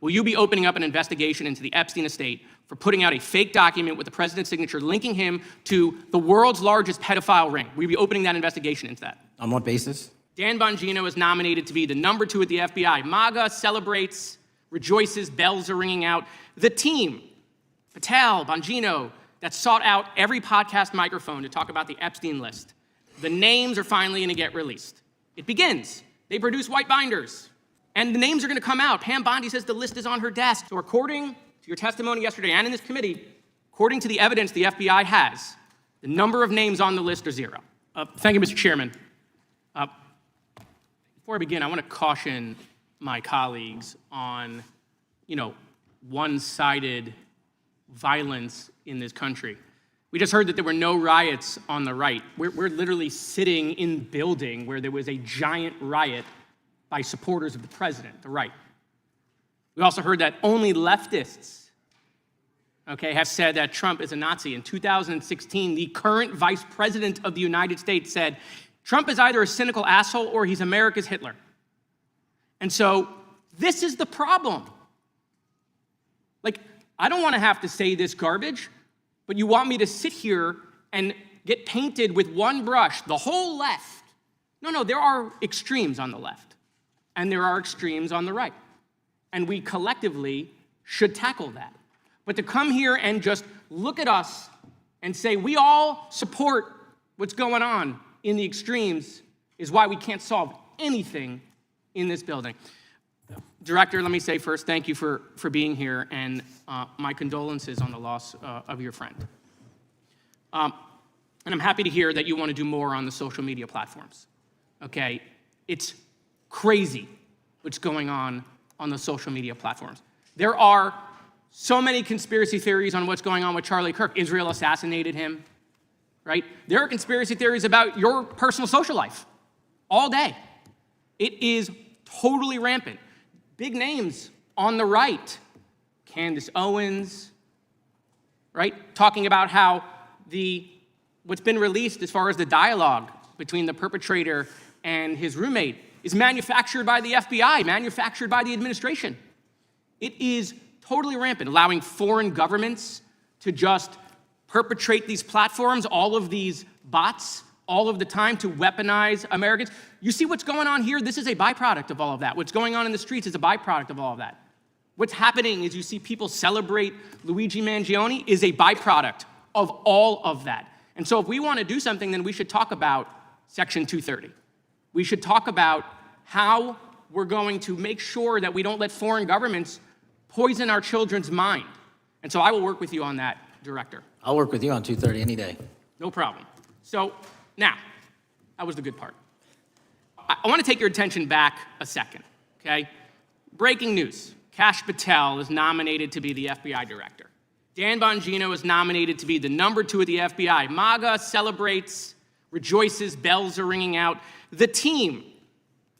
Will you be opening up an investigation into the Epstein estate for putting out a fake document with the president's signature linking him to the world's largest pedophile ring? Will you be opening that investigation into that? On what basis? Dan Bongino is nominated to be the #2 at the FBI. MAGA celebrates, rejoices, bells are ringing out. The team, Patel, Bongino, that sought out every podcast microphone to talk about the Epstein list. The names are finally going to get released. It begins. They produce white binders, and the names are going to come out. Pam Bondi says the list is on her desk. So according to your testimony yesterday and in this committee, according to the evidence the FBI has, the number of names on the list are 0. Thank you, Mr. Chairman. Before I begin, I want to caution my colleagues on, one-sided violence in this country. We just heard that there were no riots on the right. We're literally sitting in a building where there was a giant riot by supporters of the president, the right. We also heard that only leftists, have said that Trump is a Nazi. In 2016, the current vice president of the United States said, Trump is either a cynical asshole or he's America's Hitler. And so this is the problem. I don't want to have to say this garbage, but you want me to sit here and get painted with one brush, the whole left. No, there are extremes on the left, and there are extremes on the right. And we collectively should tackle that. But to come here and just look at us and say we all support what's going on in the extremes is why we can't solve anything in this building. Director, let me say first, thank you for being here, and my condolences on the loss of your friend. And I'm happy to hear that you want to do more on the social media platforms. It's crazy what's going on the social media platforms. There are so many conspiracy theories on what's going on with Charlie Kirk. Israel assassinated him, right? There are conspiracy theories about your personal social life all day. It is totally rampant. Big names on the right, Candace Owens, right? Talking about how what's been released as far as the dialogue between the perpetrator and his roommate is manufactured by the FBI, manufactured by the administration. It is totally rampant, allowing foreign governments to just perpetrate these platforms, all of these bots, all of the time to weaponize Americans. You see what's going on here? This is a byproduct of all of that. What's going on in the streets is a byproduct of all of that. What's happening is you see people celebrate Luigi Mangione is a byproduct of all of that. And so if we want to do something, then we should talk about Section 230. We should talk about how we're going to make sure that we don't let foreign governments poison our children's mind. And so I will work with you on that, Director. I'll work with you on 230 any day. No problem. So now, that was the good part. I want to take your attention back a second, Breaking news. Kash Patel is nominated to be the FBI director. Dan Bongino is nominated to be the #2 at the FBI. MAGA celebrates, rejoices, bells are ringing out. The team,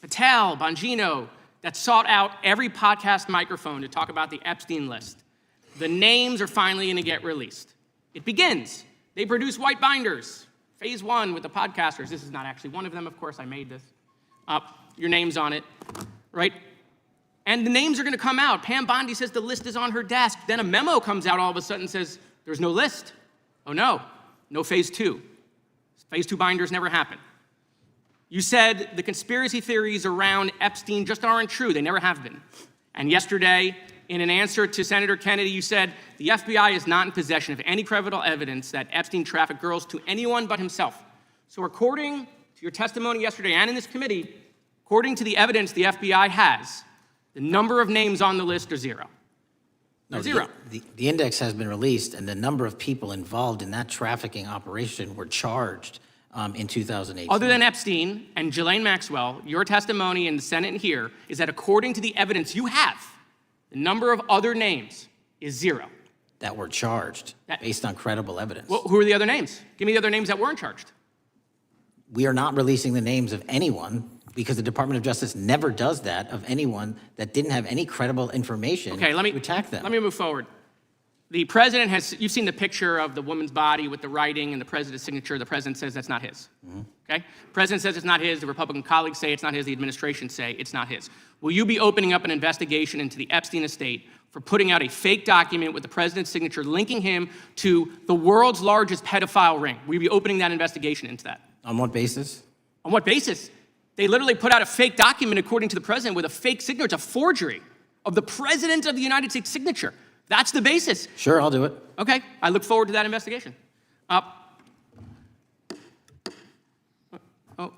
Patel, Bongino, that sought out every podcast microphone to talk about the Epstein list. The names are finally going to get released. It begins. They produce white binders. Phase 1 with the podcasters. This is not actually one of them, of course, I made this. Your name's on it, right? And the names are going to come out. Pam Bondi says the list is on her desk. Then a memo comes out all of a sudden and says, there's no list. Oh no phase 2. Phase 2 binders never happen. You said the conspiracy theories around Epstein just aren't true. They never have been. And yesterday, in an answer to Senator Kennedy, you said the FBI is not in possession of any credible evidence that Epstein trafficked girls to anyone but himself. So according to your testimony yesterday and in this committee, according to the evidence the FBI has, the number of names on the list are 0. No, 0. The index has been released, and the number of people involved in that trafficking operation were charged in 2018. Other than Epstein and Ghislaine Maxwell, your testimony in the Senate and here is that according to the evidence you have, the number of other names is 0. That were charged based on credible evidence. Well, who are the other names? Give me the other names that weren't charged. We are not releasing the names of anyone because the Department of Justice never does that of anyone that didn't have any credible information to attack them. Let me move forward. The president you've seen the picture of the woman's body with the writing and the president's signature. The president says that's not his. Okay? President says it's not his. The Republican colleagues say it's not his. The administration say it's not his. Will you be opening up an investigation into the Epstein estate for putting out a fake document with the president's signature linking him to the world's largest pedophile ring? Will you be opening that investigation into that? On what basis? On what basis? They literally put out a fake document, according to the president, with a fake signature. It's a forgery of the president of the United States signature. That's the basis. Sure, I'll do it. Okay, I look forward to that investigation. Am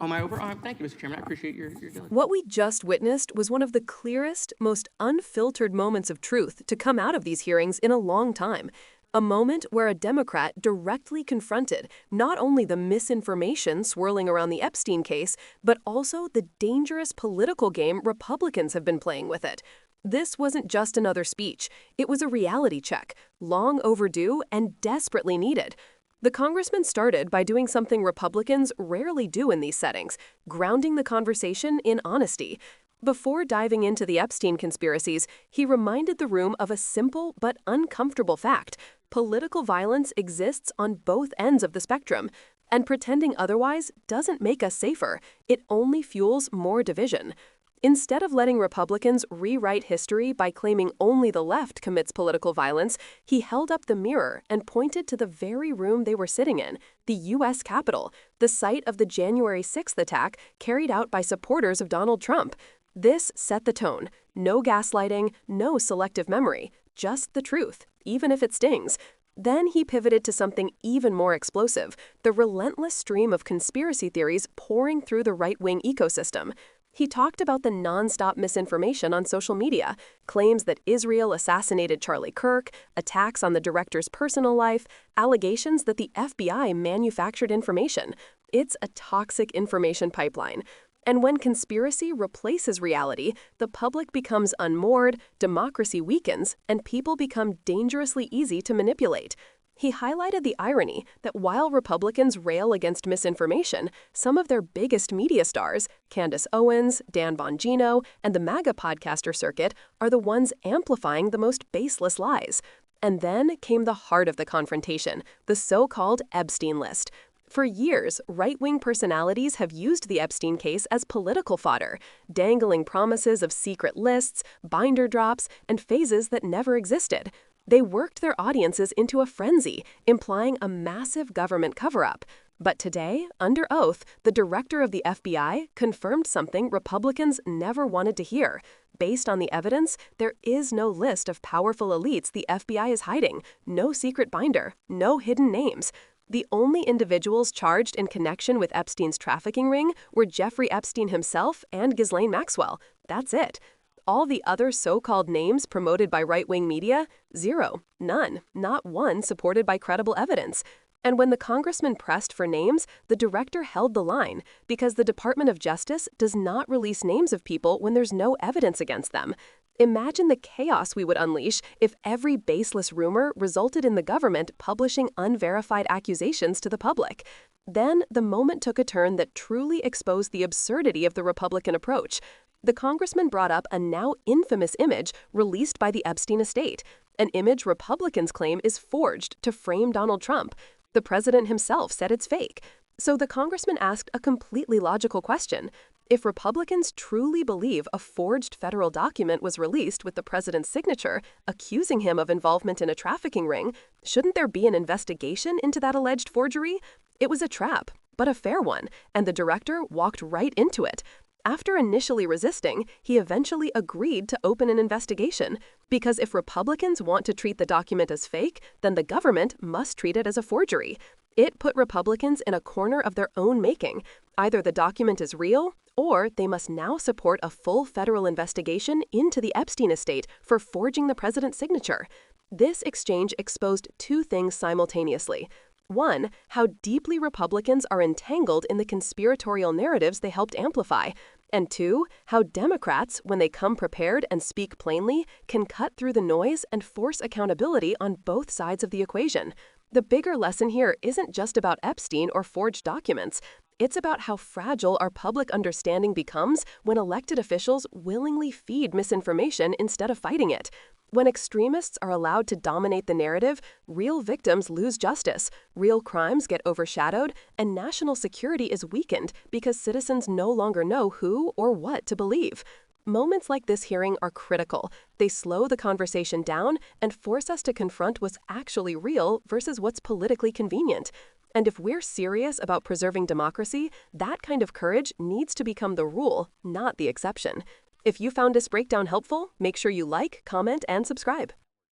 I over? Thank you, Mr. Chairman. I appreciate your diligence. What we just witnessed was one of the clearest, most unfiltered moments of truth to come out of these hearings in a long time. A moment where a Democrat directly confronted not only the misinformation swirling around the Epstein case, but also the dangerous political game Republicans have been playing with it. This wasn't just another speech. It was a reality check, long overdue and desperately needed. The congressman started by doing something Republicans rarely do in these settings, grounding the conversation in honesty. Before diving into the Epstein conspiracies, he reminded the room of a simple but uncomfortable fact. Political violence exists on both ends of the spectrum, and pretending otherwise doesn't make us safer. It only fuels more division. Instead of letting Republicans rewrite history by claiming only the left commits political violence, he held up the mirror and pointed to the very room they were sitting in, the U.S. Capitol, the site of the January 6th attack carried out by supporters of Donald Trump. This set the tone. No gaslighting, no selective memory, just the truth, even if it stings. Then he pivoted to something even more explosive, the relentless stream of conspiracy theories pouring through the right-wing ecosystem. He talked about the nonstop misinformation on social media, claims that Israel assassinated Charlie Kirk, attacks on the director's personal life, allegations that the FBI manufactured information. It's a toxic information pipeline. And when conspiracy replaces reality, the public becomes unmoored, democracy weakens, and people become dangerously easy to manipulate. He highlighted the irony that while Republicans rail against misinformation, some of their biggest media stars, Candace Owens, Dan Bongino, and the MAGA podcaster circuit, are the ones amplifying the most baseless lies. And then came the heart of the confrontation, the so-called Epstein list. For years, right-wing personalities have used the Epstein case as political fodder, dangling promises of secret lists, binder drops, and phases that never existed. They worked their audiences into a frenzy, implying a massive government cover-up. But today, under oath, the director of the FBI confirmed something Republicans never wanted to hear. Based on the evidence, there is no list of powerful elites the FBI is hiding, no secret binder, no hidden names. The only individuals charged in connection with Epstein's trafficking ring were Jeffrey Epstein himself and Ghislaine Maxwell. That's it. All the other so-called names promoted by right-wing media? Zero. None. Not one supported by credible evidence. And when the congressman pressed for names, the director held the line because the Department of Justice does not release names of people when there's no evidence against them. Imagine the chaos we would unleash if every baseless rumor resulted in the government publishing unverified accusations to the public. Then the moment took a turn that truly exposed the absurdity of the Republican approach. The congressman brought up a now infamous image released by the Epstein estate, an image Republicans claim is forged to frame Donald Trump. The president himself said it's fake. So the congressman asked a completely logical question. If Republicans truly believe a forged federal document was released with the president's signature, accusing him of involvement in a trafficking ring, shouldn't there be an investigation into that alleged forgery? It was a trap, but a fair one, and the director walked right into it. After initially resisting, he eventually agreed to open an investigation, because if Republicans want to treat the document as fake, then the government must treat it as a forgery. It put Republicans in a corner of their own making. Either the document is real, or they must now support a full federal investigation into the Epstein estate for forging the president's signature. This exchange exposed two things simultaneously. One, how deeply Republicans are entangled in the conspiratorial narratives they helped amplify. And two, how Democrats, when they come prepared and speak plainly, can cut through the noise and force accountability on both sides of the equation. The bigger lesson here isn't just about Epstein or forged documents. It's about how fragile our public understanding becomes when elected officials willingly feed misinformation instead of fighting it. When extremists are allowed to dominate the narrative, real victims lose justice, real crimes get overshadowed, and national security is weakened because citizens no longer know who or what to believe. Moments like this hearing are critical. They slow the conversation down and force us to confront what's actually real versus what's politically convenient. And if we're serious about preserving democracy, that kind of courage needs to become the rule, not the exception. If you found this breakdown helpful, make sure you like, comment, and subscribe.